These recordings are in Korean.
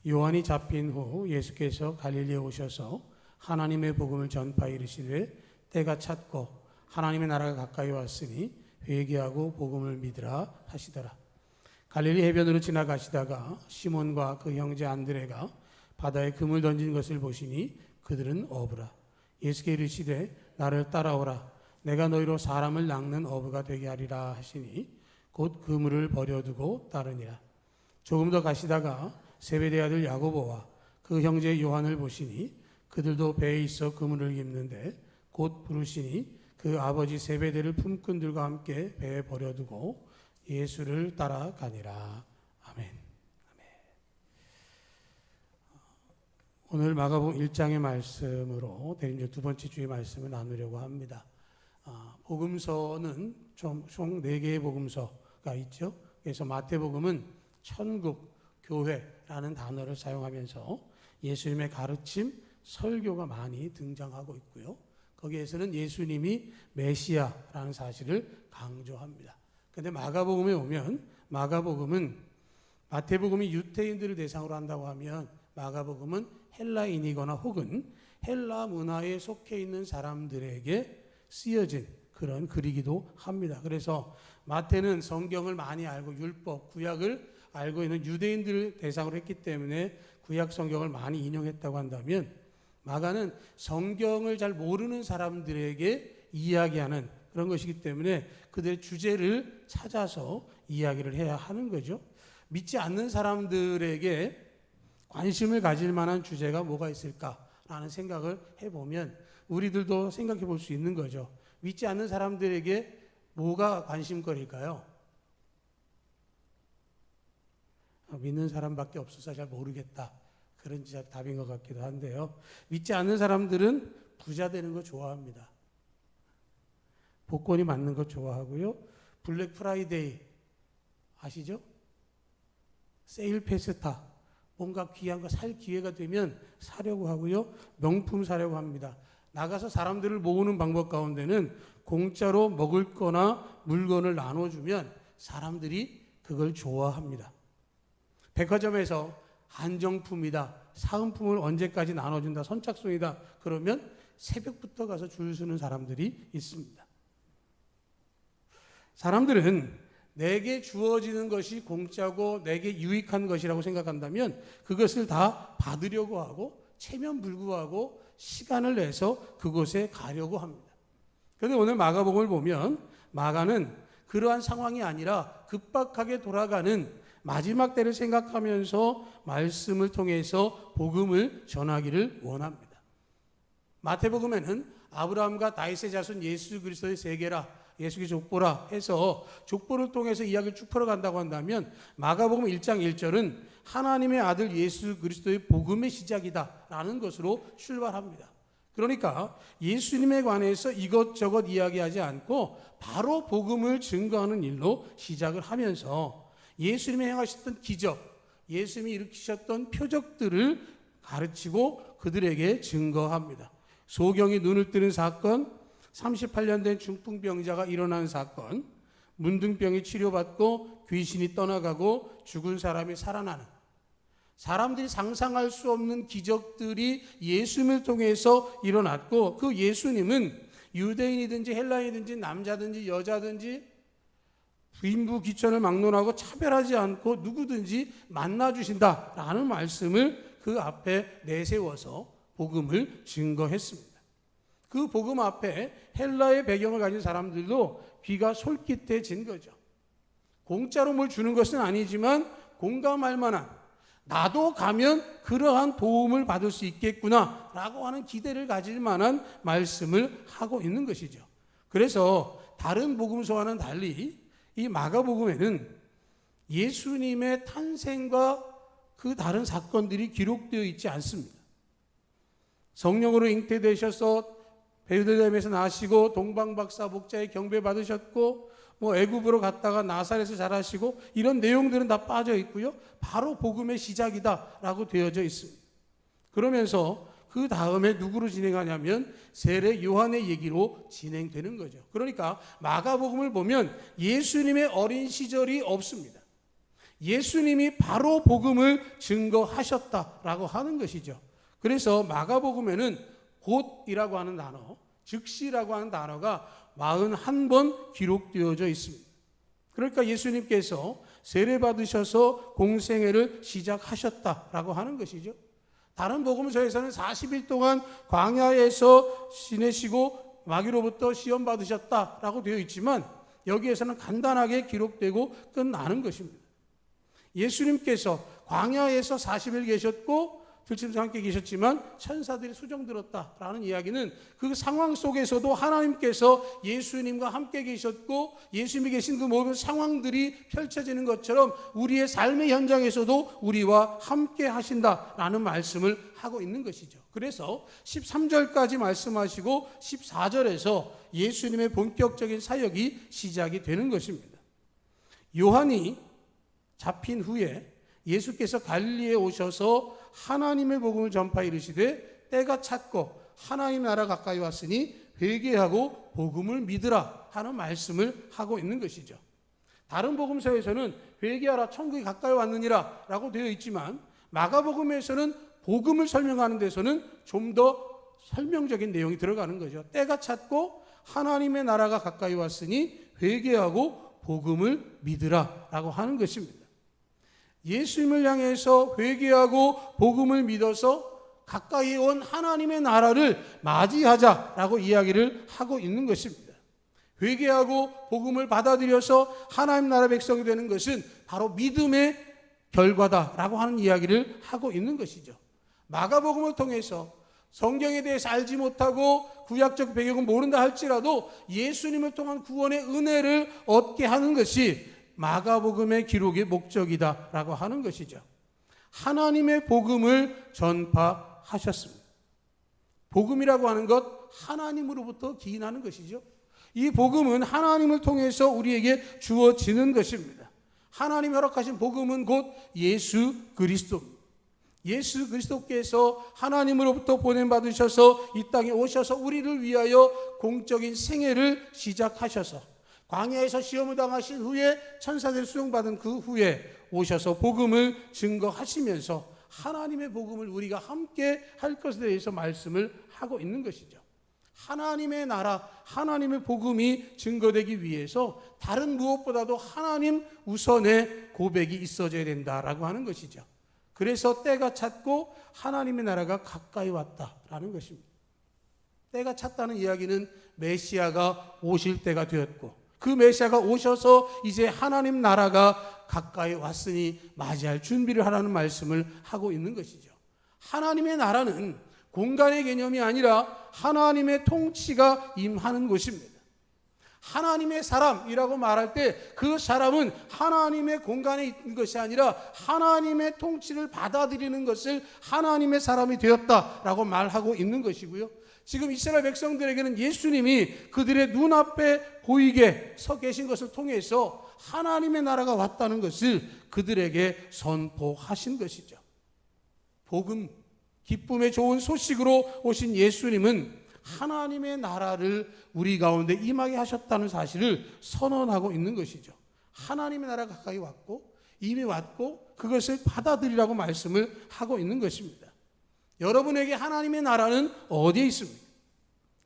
요한이 잡힌 후 예수께서 갈릴리에 오셔서 하나님의 복음을 전파해 이르시되 때가 찼고 하나님의 나라가 가까이 왔으니 회개하고 복음을 믿으라 하시더라. 갈릴리 해변으로 지나가시다가 시몬과 그 형제 안드레가 바다에 금을 던진 것을 보시니 그들은 어부라. 예수께 이르시되 나를 따라오라. 내가 너희로 사람을 낚는 어부가 되게 하리라 하시니 곧 그물을 버려두고 따르니라. 조금 더 가시다가 세베대 아들 야고보와 그 형제 요한을 보시니 그들도 배에 있어 그물을 깁는데 곧 부르시니 그 아버지 세베대를 품꾼들과 함께 배에 버려두고 예수를 따라가니라. 아멘. 오늘 마가복음 1장의 말씀으로 대림절 두 번째 주의 말씀을 나누려고 합니다. 복음서는 총 4개의 복음서가 있죠. 그래서 마태복음은 천국, 교회라는 단어를 사용하면서 예수님의 가르침, 설교가 많이 등장하고 있고요. 거기에서는 예수님이 메시아라는 사실을 강조합니다. 그런데 마가복음에 오면 마가복음은 마태복음이 유대인들을 대상으로 한다고 하면 마가복음은 헬라인이거나 혹은 헬라 문화에 속해 있는 사람들에게 쓰여진 그런 글이기도 합니다. 그래서 마태는 성경을 많이 알고 율법, 구약을 알고 있는 유대인들을 대상으로 했기 때문에 구약 성경을 많이 인용했다고 한다면 마가는 성경을 잘 모르는 사람들에게 이야기하는 그런 것이기 때문에 그들의 주제를 찾아서 이야기를 해야 하는 거죠. 믿지 않는 사람들에게 관심을 가질 만한 주제가 뭐가 있을까라는 생각을 해보면 우리들도 생각해 볼 수 있는 거죠. 믿지 않는 사람들에게 뭐가 관심거리일까요? 믿는 사람밖에 없어서 잘 모르겠다. 그런 답인 것 같기도 한데요. 믿지 않는 사람들은 부자 되는 거 좋아합니다. 복권이 맞는 거 좋아하고요. 블랙 프라이데이 아시죠? 세일 페스타 뭔가 귀한 거 살 기회가 되면 사려고 하고요. 명품 사려고 합니다. 나가서 사람들을 모으는 방법 가운데는 공짜로 먹을 거나 물건을 나눠주면 사람들이 그걸 좋아합니다. 백화점에서 한정품이다, 사은품을 언제까지 나눠준다, 선착순이다 그러면 새벽부터 가서 줄 서는 사람들이 있습니다. 사람들은 내게 주어지는 것이 공짜고 내게 유익한 것이라고 생각한다면 그것을 다 받으려고 하고 체면불구하고 시간을 내서 그곳에 가려고 합니다. 그런데 오늘 마가복음을 보면 마가는 그러한 상황이 아니라 급박하게 돌아가는 마지막 때를 생각하면서 말씀을 통해서 복음을 전하기를 원합니다. 마태복음에는 아브라함과 다윗의 자손 예수 그리스도의 세계라, 예수의 족보라 해서 족보를 통해서 이야기를 쭉 풀어간다고 한다면 마가복음 1장 1절은 하나님의 아들 예수 그리스도의 복음의 시작이다라는 것으로 출발합니다. 그러니까 예수님에 관해서 이것저것 이야기하지 않고 바로 복음을 증거하는 일로 시작을 하면서 예수님이 행하셨던 기적, 예수님이 일으키셨던 표적들을 가르치고 그들에게 증거합니다. 소경이 눈을 뜨는 사건, 38년 된 중풍병자가 일어난 사건, 문둥병이 치료받고 귀신이 떠나가고 죽은 사람이 살아나는 사람들이 상상할 수 없는 기적들이 예수님을 통해서 일어났고 그 예수님은 유대인이든지 헬라인이든지 남자든지 여자든지 빈부 귀천을 막론하고 차별하지 않고 누구든지 만나주신다라는 말씀을 그 앞에 내세워서 복음을 증거했습니다. 그 복음 앞에 헬라의 배경을 가진 사람들도 귀가 솔깃해진 거죠. 공짜로 뭘 주는 것은 아니지만 공감할 만한, 나도 가면 그러한 도움을 받을 수 있겠구나 라고 하는 기대를 가질 만한 말씀을 하고 있는 것이죠. 그래서 다른 복음서와는 달리 이 마가복음에는 예수님의 탄생과 그 다른 사건들이 기록되어 있지 않습니다. 성령으로 잉태되셔서 베들레헴에서 나시고 동방박사 목자의 경배 받으셨고 애굽으로 갔다가 나사렛에서 자라시고 이런 내용들은 다 빠져 있고요. 바로 복음의 시작이다라고 되어져 있습니다. 그러면서 그 다음에 누구로 진행하냐면 세례 요한의 얘기로 진행되는 거죠. 그러니까 마가복음을 보면 예수님의 어린 시절이 없습니다. 예수님이 바로 복음을 증거하셨다라고 하는 것이죠. 그래서 마가복음에는 곧이라고 하는 단어, 즉시라고 하는 단어가 41번 기록되어져 있습니다. 그러니까 예수님께서 세례받으셔서 공생애를 시작하셨다라고 하는 것이죠. 다른 복음서에서는 40일 동안 광야에서 지내시고 마귀로부터 시험 받으셨다라고 되어 있지만 여기에서는 간단하게 기록되고 끝나는 것입니다. 예수님께서 광야에서 40일 계셨고 들짐승과 함께 계셨지만 천사들이 수종 들었다라는 이야기는 그 상황 속에서도 하나님께서 예수님과 함께 계셨고 예수님이 계신 그 모든 상황들이 펼쳐지는 것처럼 우리의 삶의 현장에서도 우리와 함께 하신다라는 말씀을 하고 있는 것이죠. 그래서 13절까지 말씀하시고 14절에서 예수님의 본격적인 사역이 시작이 되는 것입니다. 요한이 잡힌 후에 예수께서 갈릴리에 오셔서 하나님의 복음을 전파 이르시되 때가 찼고 하나님 나라 가까이 왔으니 회개하고 복음을 믿으라 하는 말씀을 하고 있는 것이죠. 다른 복음서에서는 회개하라 천국이 가까이 왔느니라 라고 되어 있지만 마가복음에서는 복음을 설명하는 데서는 좀 더 설명적인 내용이 들어가는 거죠. 때가 찼고 하나님의 나라가 가까이 왔으니 회개하고 복음을 믿으라 라고 하는 것입니다. 예수님을 향해서 회개하고 복음을 믿어서 가까이 온 하나님의 나라를 맞이하자라고 이야기를 하고 있는 것입니다. 회개하고 복음을 받아들여서 하나님 나라 백성이 되는 것은 바로 믿음의 결과다라고 하는 이야기를 하고 있는 것이죠. 마가복음을 통해서 성경에 대해서 알지 못하고 구약적 배경을 모른다 할지라도 예수님을 통한 구원의 은혜를 얻게 하는 것이 마가복음의 기록의 목적이다라고 하는 것이죠. 하나님의 복음을 전파하셨습니다. 복음이라고 하는 것 하나님으로부터 기인하는 것이죠. 이 복음은 하나님을 통해서 우리에게 주어지는 것입니다. 하나님 허락하신 복음은 곧 예수 그리스도입니다. 예수 그리스도께서 하나님으로부터 보냄받으셔서 이 땅에 오셔서 우리를 위하여 공적인 생애를 시작하셔서 광야에서 시험을 당하신 후에 천사들 수용받은 그 후에 오셔서 복음을 증거하시면서 하나님의 복음을 우리가 함께 할 것에 대해서 말씀을 하고 있는 것이죠. 하나님의 나라, 하나님의 복음이 증거되기 위해서 다른 무엇보다도 하나님 우선의 고백이 있어져야 된다라고 하는 것이죠. 그래서 때가 찼고 하나님의 나라가 가까이 왔다라는 것입니다. 때가 찼다는 이야기는 메시아가 오실 때가 되었고 그 메시아가 오셔서 이제 하나님 나라가 가까이 왔으니 맞이할 준비를 하라는 말씀을 하고 있는 것이죠. 하나님의 나라는 공간의 개념이 아니라 하나님의 통치가 임하는 곳입니다. 하나님의 사람이라고 말할 때 그 사람은 하나님의 공간에 있는 것이 아니라 하나님의 통치를 받아들이는 것을 하나님의 사람이 되었다라고 말하고 있는 것이고요. 지금 이스라엘 백성들에게는 예수님이 그들의 눈앞에 보이게 서 계신 것을 통해서 하나님의 나라가 왔다는 것을 그들에게 선포하신 것이죠. 복음, 기쁨의 좋은 소식으로 오신 예수님은 하나님의 나라를 우리 가운데 임하게 하셨다는 사실을 선언하고 있는 것이죠. 하나님의 나라가 가까이 왔고 이미 왔고 그것을 받아들이라고 말씀을 하고 있는 것입니다. 여러분에게 하나님의 나라는 어디에 있습니까?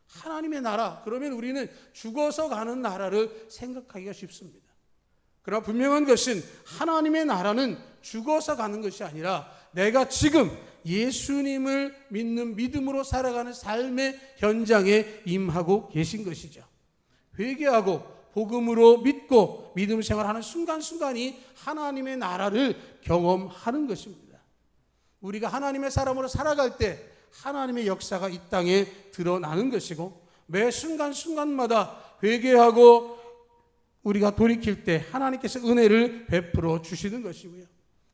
하나님의 나라, 그러면 우리는 죽어서 가는 나라를 생각하기가 쉽습니다. 그러나 분명한 것은 하나님의 나라는 죽어서 가는 것이 아니라 내가 지금 예수님을 믿는 믿음으로 살아가는 삶의 현장에 임하고 계신 것이죠. 회개하고 복음으로 믿고 믿음 생활하는 순간순간이 하나님의 나라를 경험하는 것입니다. 우리가 하나님의 사람으로 살아갈 때 하나님의 역사가 이 땅에 드러나는 것이고 매 순간순간마다 회개하고 우리가 돌이킬 때 하나님께서 은혜를 베풀어 주시는 것이고요.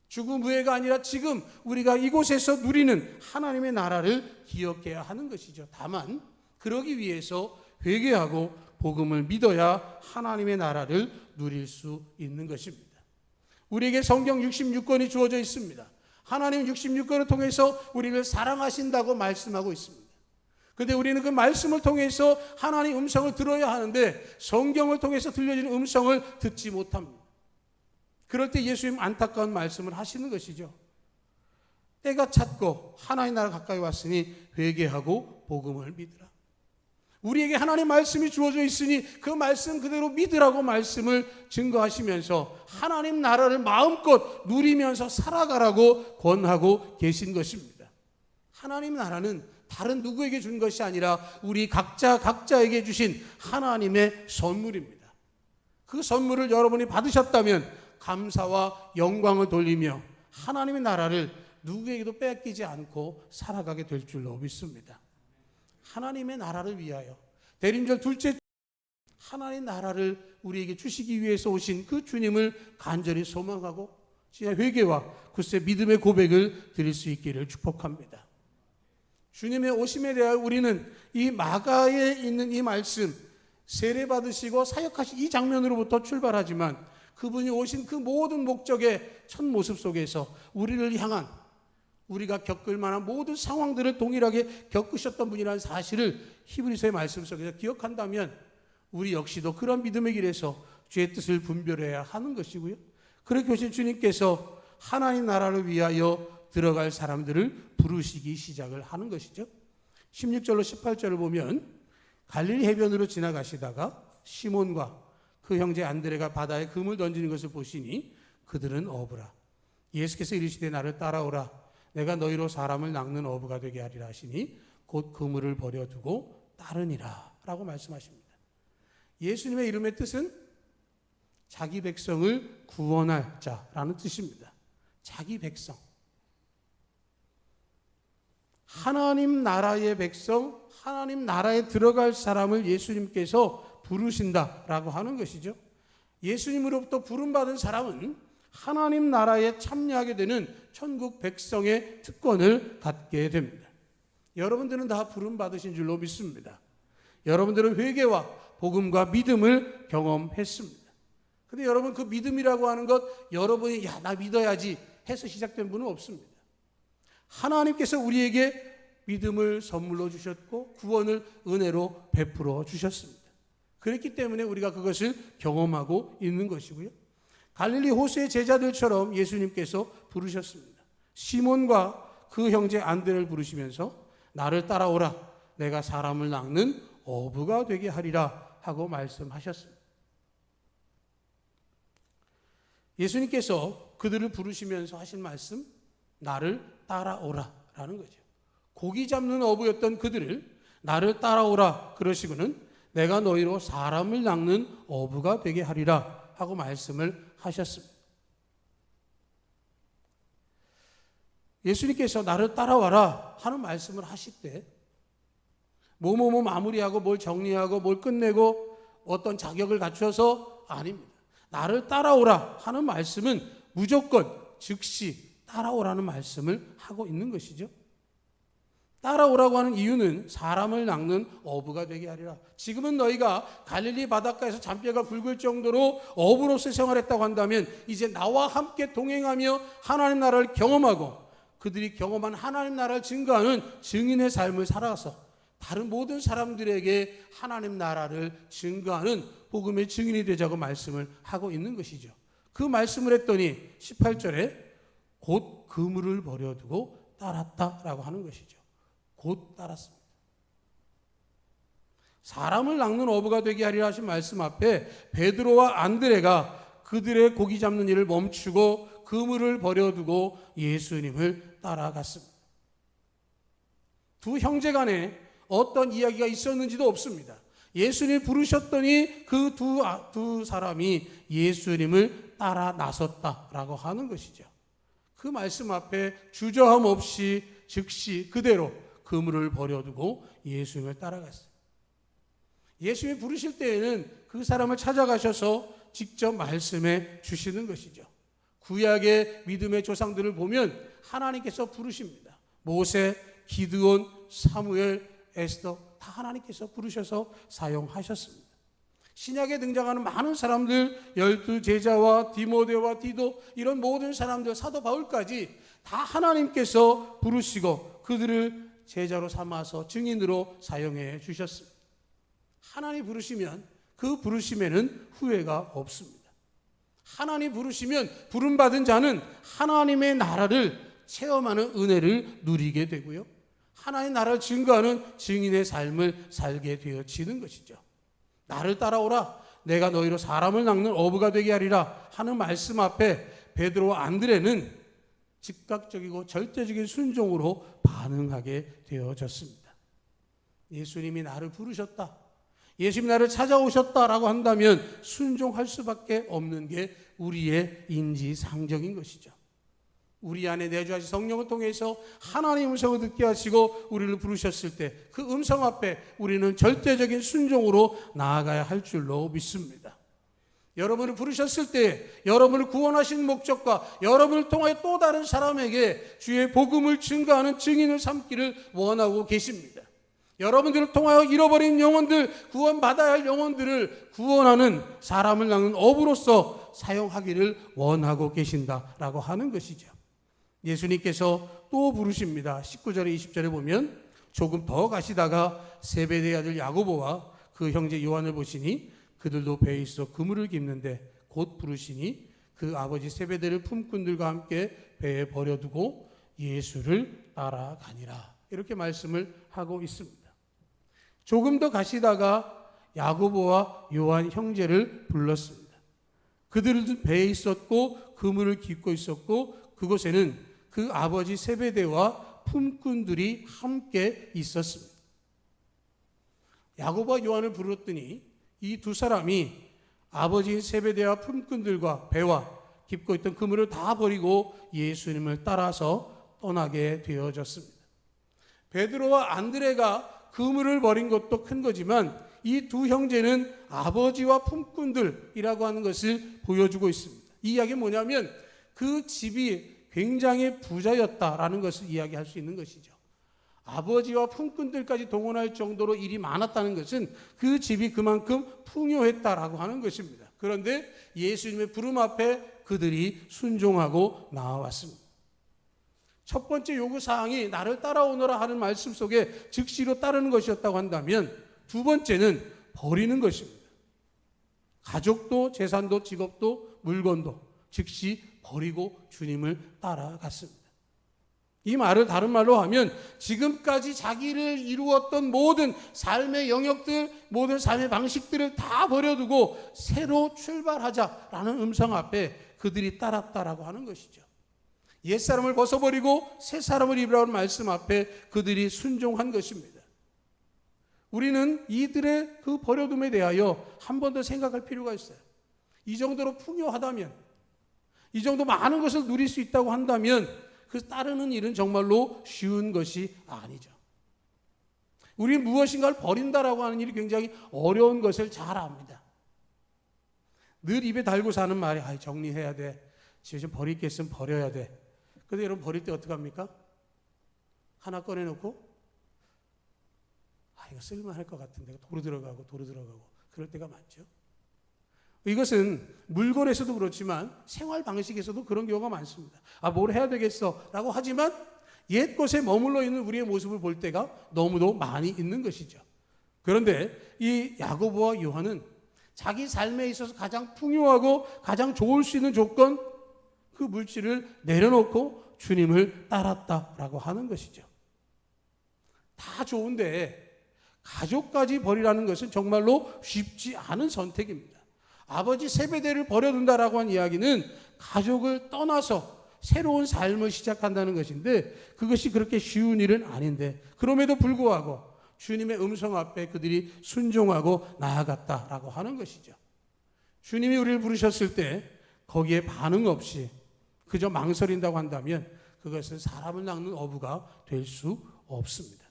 죽음 후에가 아니라 지금 우리가 이곳에서 누리는 하나님의 나라를 기억해야 하는 것이죠. 다만 그러기 위해서 회개하고 복음을 믿어야 하나님의 나라를 누릴 수 있는 것입니다. 우리에게 성경 66권이 주어져 있습니다. 하나님 66권을 통해서 우리를 사랑하신다고 말씀하고 있습니다. 그런데 우리는 그 말씀을 통해서 하나님의 음성을 들어야 하는데 성경을 통해서 들려지는 음성을 듣지 못합니다. 그럴 때 예수님 안타까운 말씀을 하시는 것이죠. 때가 찼고 하나님 나라 가까이 왔으니 회개하고 복음을 믿으라. 우리에게 하나님 말씀이 주어져 있으니 그 말씀 그대로 믿으라고 말씀을 증거하시면서 하나님 나라를 마음껏 누리면서 살아가라고 권하고 계신 것입니다. 하나님 나라는 다른 누구에게 준 것이 아니라 우리 각자에게 주신 하나님의 선물입니다. 그 선물을 여러분이 받으셨다면 감사와 영광을 돌리며 하나님의 나라를 누구에게도 뺏기지 않고 살아가게 될 줄로 믿습니다. 하나님의 나라를 위하여 대림절 둘째 하나님의 나라를 우리에게 주시기 위해서 오신 그 주님을 간절히 소망하고 진짜 회개와 글쎄 믿음의 고백을 드릴 수 있기를 축복합니다. 주님의 오심에 대하여 우리는 이 마가에 있는 이 말씀 세례 받으시고 사역하신 이 장면으로부터 출발하지만 그분이 오신 그 모든 목적의 첫 모습 속에서 우리를 향한 우리가 겪을 만한 모든 상황들을 동일하게 겪으셨던 분이라는 사실을 히브리서의 말씀 속에서 기억한다면 우리 역시도 그런 믿음의 길에서 주의 뜻을 분별해야 하는 것이고요. 그렇게 오신 주님께서 하나님 나라를 위하여 들어갈 사람들을 부르시기 시작을 하는 것이죠. 16절로 18절을 보면 갈릴리 해변으로 지나가시다가 시몬과 그 형제 안드레가 바다에 금을 던지는 것을 보시니 그들은 어부라. 예수께서 이르시되 나를 따라오라. 내가 너희로 사람을 낚는 어부가 되게 하리라 하시니 곧 그물을 버려두고 따르니라 라고 말씀하십니다. 예수님의 이름의 뜻은 자기 백성을 구원할 자라는 뜻입니다. 자기 백성. 하나님 나라의 백성, 하나님 나라에 들어갈 사람을 예수님께서 부르신다라고 하는 것이죠. 예수님으로부터 부름받은 사람은 하나님 나라에 참여하게 되는 천국 백성의 특권을 갖게 됩니다. 여러분들은 다 부름받으신 줄로 믿습니다. 여러분들은 회개와 복음과 믿음을 경험했습니다. 근데 여러분 그 믿음이라고 하는 것 여러분이 야, 나 믿어야지 해서 시작된 분은 없습니다. 하나님께서 우리에게 믿음을 선물로 주셨고 구원을 은혜로 베풀어 주셨습니다. 그렇기 때문에 우리가 그것을 경험하고 있는 것이고요. 갈릴리 호수의 제자들처럼 예수님께서 부르셨습니다. 시몬과 그 형제 안드레를 부르시면서 나를 따라오라. 내가 사람을 낚는 어부가 되게 하리라 하고 말씀하셨습니다. 예수님께서 그들을 부르시면서 하신 말씀 나를 따라오라 라는 거죠. 고기 잡는 어부였던 그들을 나를 따라오라 그러시고는 내가 너희로 사람을 낚는 어부가 되게 하리라 하고 말씀을 하셨습니다. 예수님께서 나를 따라와라 하는 말씀을 하실 때 뭐뭐뭐 마무리하고 뭘 정리하고 뭘 끝내고 어떤 자격을 갖춰서 아닙니다. 나를 따라오라 하는 말씀은 무조건 즉시 따라오라는 말씀을 하고 있는 것이죠. 따라오라고 하는 이유는 사람을 낚는 어부가 되게 하리라. 지금은 너희가 갈릴리 바닷가에서 잔뼈가 굵을 정도로 어부로서 생활했다고 한다면 이제 나와 함께 동행하며 하나님 나라를 경험하고 그들이 경험한 하나님 나라를 증거하는 증인의 삶을 살아서 다른 모든 사람들에게 하나님 나라를 증거하는 복음의 증인이 되자고 말씀을 하고 있는 것이죠. 그 말씀을 했더니 18절에 곧 그물을 버려두고 따랐다라고 하는 것이죠. 곧 따랐습니다. 사람을 낚는 어부가 되게 하리라 하신 말씀 앞에 베드로와 안드레가 그들의 고기 잡는 일을 멈추고 그물을 버려두고 예수님을 따라갔습니다. 두 형제 간에 어떤 이야기가 있었는지도 없습니다. 예수님을 부르셨더니 그 두 사람이 예수님을 따라 나섰다라고 하는 것이죠. 그 말씀 앞에 주저함 없이 즉시 그대로 그물을 버려두고 예수님을 따라갔어요. 예수님이 부르실 때에는 그 사람을 찾아가셔서 직접 말씀해 주시는 것이죠. 구약의 믿음의 조상들을 보면 하나님께서 부르십니다. 모세, 기드온, 사무엘, 에스더 다 하나님께서 부르셔서 사용하셨습니다. 신약에 등장하는 많은 사람들, 12 제자와 디모데와 디도 이런 모든 사람들, 사도 바울까지 다 하나님께서 부르시고 그들을 제자로 삼아서 증인으로 사용해 주셨습니다. 하나님 부르시면 그 부르심에는 후회가 없습니다. 하나님 부르시면 부름받은 자는 하나님의 나라를 체험하는 은혜를 누리게 되고요. 하나님의 나라를 증거하는 증인의 삶을 살게 되어지는 것이죠. 나를 따라오라. 내가 너희로 사람을 낚는 어부가 되게 하리라 하는 말씀 앞에 베드로와 안드레는 즉각적이고 절대적인 순종으로 반응하게 되어졌습니다. 예수님이 나를 부르셨다. 예수님이 나를 찾아오셨다라고 한다면 순종할 수밖에 없는 게 우리의 인지상정인 것이죠. 우리 안에 내주하신 성령을 통해서 하나님의 음성을 듣게 하시고 우리를 부르셨을 때 그 음성 앞에 우리는 절대적인 순종으로 나아가야 할 줄로 믿습니다. 여러분을 부르셨을 때 여러분을 구원하신 목적과 여러분을 통하여 또 다른 사람에게 주의 복음을 증거하는 증인을 삼기를 원하고 계십니다. 여러분들을 통하여 잃어버린 영혼들, 구원받아야 할 영혼들을 구원하는 사람을 낚는 어부로서 사용하기를 원하고 계신다라고 하는 것이죠. 예수님께서 또 부르십니다. 19절에 20절에 보면 조금 더 가시다가 세베대의 아들 야고보와 그 형제 요한을 보시니 그들도 배에 있어 그물을 깁는데 곧 부르시니 그 아버지 세베대를 품꾼들과 함께 배에 버려두고 예수를 따라가니라. 이렇게 말씀을 하고 있습니다. 조금 더 가시다가 야고보와 요한 형제를 불렀습니다. 그들은 배에 있었고 그물을 깁고 있었고 그곳에는 그 아버지 세베대와 품꾼들이 함께 있었습니다. 야고보와 요한을 불렀더니 이 두 사람이 아버지 세베대와 품꾼들과 배와 깁고 있던 그물을 다 버리고 예수님을 따라서 떠나게 되어졌습니다. 베드로와 안드레가 그물을 버린 것도 큰 거지만 이 두 형제는 아버지와 품꾼들이라고 하는 것을 보여주고 있습니다. 이 이야기는 뭐냐면 그 집이 굉장히 부자였다라는 것을 이야기할 수 있는 것이죠. 아버지와 품꾼들까지 동원할 정도로 일이 많았다는 것은 그 집이 그만큼 풍요했다라고 하는 것입니다. 그런데 예수님의 부름 앞에 그들이 순종하고 나아왔습니다. 첫 번째 요구사항이 나를 따라오너라 하는 말씀 속에 즉시로 따르는 것이었다고 한다면 두 번째는 버리는 것입니다. 가족도 재산도 직업도 물건도 즉시 버리고 주님을 따라갔습니다. 이 말을 다른 말로 하면 지금까지 자기를 이루었던 모든 삶의 영역들, 모든 삶의 방식들을 다 버려두고 새로 출발하자라는 음성 앞에 그들이 따랐다라고 하는 것이죠. 옛사람을 벗어버리고 새사람을 입으라는 말씀 앞에 그들이 순종한 것입니다. 우리는 이들의 그 버려둠에 대하여 한 번 더 생각할 필요가 있어요. 이 정도로 풍요하다면, 이 정도 많은 것을 누릴 수 있다고 한다면 그 따르는 일은 정말로 쉬운 것이 아니죠. 우리는 무엇인가를 버린다라고 하는 일이 굉장히 어려운 것을 잘 압니다. 늘 입에 달고 사는 말이 정리해야 돼. 집에 좀 버릴 게 있으면 버려야 돼. 근데 여러분 버릴 때 어떻게 합니까? 하나 꺼내놓고 이거 쓸만할 것 같은데 도로 들어가고 그럴 때가 많죠. 이것은 물건에서도 그렇지만 생활 방식에서도 그런 경우가 많습니다. 뭘 해야 되겠어 라고 하지만 옛 곳에 머물러 있는 우리의 모습을 볼 때가 너무도 많이 있는 것이죠. 그런데 이 야고보와 요한은 자기 삶에 있어서 가장 풍요하고 가장 좋을 수 있는 조건, 그 물질을 내려놓고 주님을 따랐다라고 하는 것이죠. 다 좋은데 가족까지 버리라는 것은 정말로 쉽지 않은 선택입니다. 아버지 세베대를 버려둔다라고 한 이야기는 가족을 떠나서 새로운 삶을 시작한다는 것인데 그것이 그렇게 쉬운 일은 아닌데 그럼에도 불구하고 주님의 음성 앞에 그들이 순종하고 나아갔다라고 하는 것이죠. 주님이 우리를 부르셨을 때 거기에 반응 없이 그저 망설인다고 한다면 그것은 사람을 낚는 어부가 될 수 없습니다.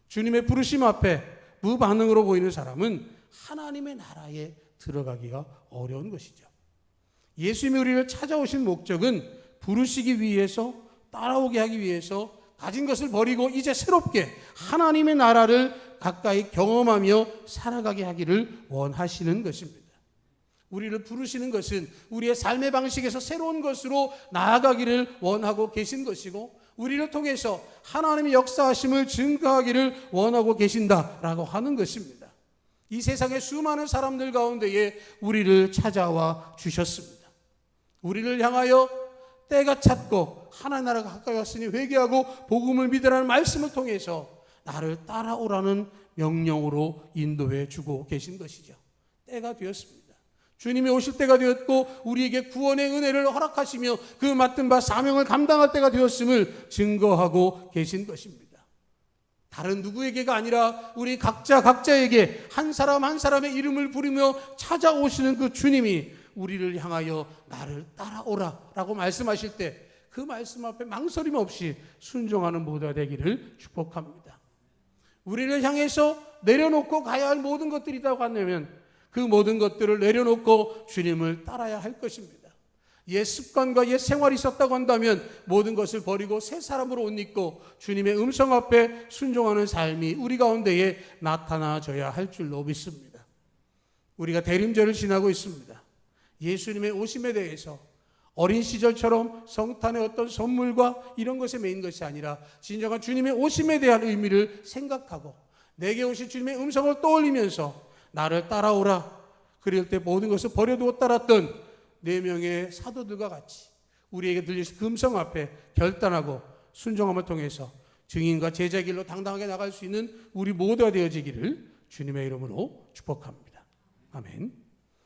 주님의 부르심 앞에 무반응으로 보이는 사람은 하나님의 나라에 들어가기가 어려운 것이죠. 예수님이 우리를 찾아오신 목적은 부르시기 위해서, 따라오게 하기 위해서 가진 것을 버리고 이제 새롭게 하나님의 나라를 가까이 경험하며 살아가게 하기를 원하시는 것입니다. 우리를 부르시는 것은 우리의 삶의 방식에서 새로운 것으로 나아가기를 원하고 계신 것이고 우리를 통해서 하나님의 역사하심을 증거하기를 원하고 계신다라고 하는 것입니다. 이 세상의 수많은 사람들 가운데에 우리를 찾아와 주셨습니다. 우리를 향하여 때가 찼고 하나님 나라가 가까이 왔으니 회개하고 복음을 믿으라는 말씀을 통해서 나를 따라오라는 명령으로 인도해 주고 계신 것이죠. 때가 되었습니다. 주님이 오실 때가 되었고 우리에게 구원의 은혜를 허락하시며 그 맡은 바 사명을 감당할 때가 되었음을 증거하고 계신 것입니다. 다른 누구에게가 아니라 우리 각자에게 한 사람 한 사람의 이름을 부르며 찾아오시는 그 주님이 우리를 향하여 나를 따라오라 라고 말씀하실 때 그 말씀 앞에 망설임 없이 순종하는 모두가 되기를 축복합니다. 우리를 향해서 내려놓고 가야 할 모든 것들이 있다고 한다면 그 모든 것들을 내려놓고 주님을 따라야 할 것입니다. 옛 습관과 옛 생활이 있었다고 한다면 모든 것을 버리고 새 사람으로 옷 입고 주님의 음성 앞에 순종하는 삶이 우리 가운데에 나타나져야 할 줄로 믿습니다. 우리가 대림절을 지나고 있습니다. 예수님의 오심에 대해서 어린 시절처럼 성탄의 어떤 선물과 이런 것에 매인 것이 아니라 진정한 주님의 오심에 대한 의미를 생각하고 내게 오실 주님의 음성을 떠올리면서 나를 따라오라. 그럴 때 모든 것을 버려두고 따랐던 4명의 사도들과 같이 우리에게 들리신 그 음성 앞에 결단하고 순종함을 통해서 증인과 제자의 길로 당당하게 나갈 수 있는 우리 모두가 되어지기를 주님의 이름으로 축복합니다. 아멘.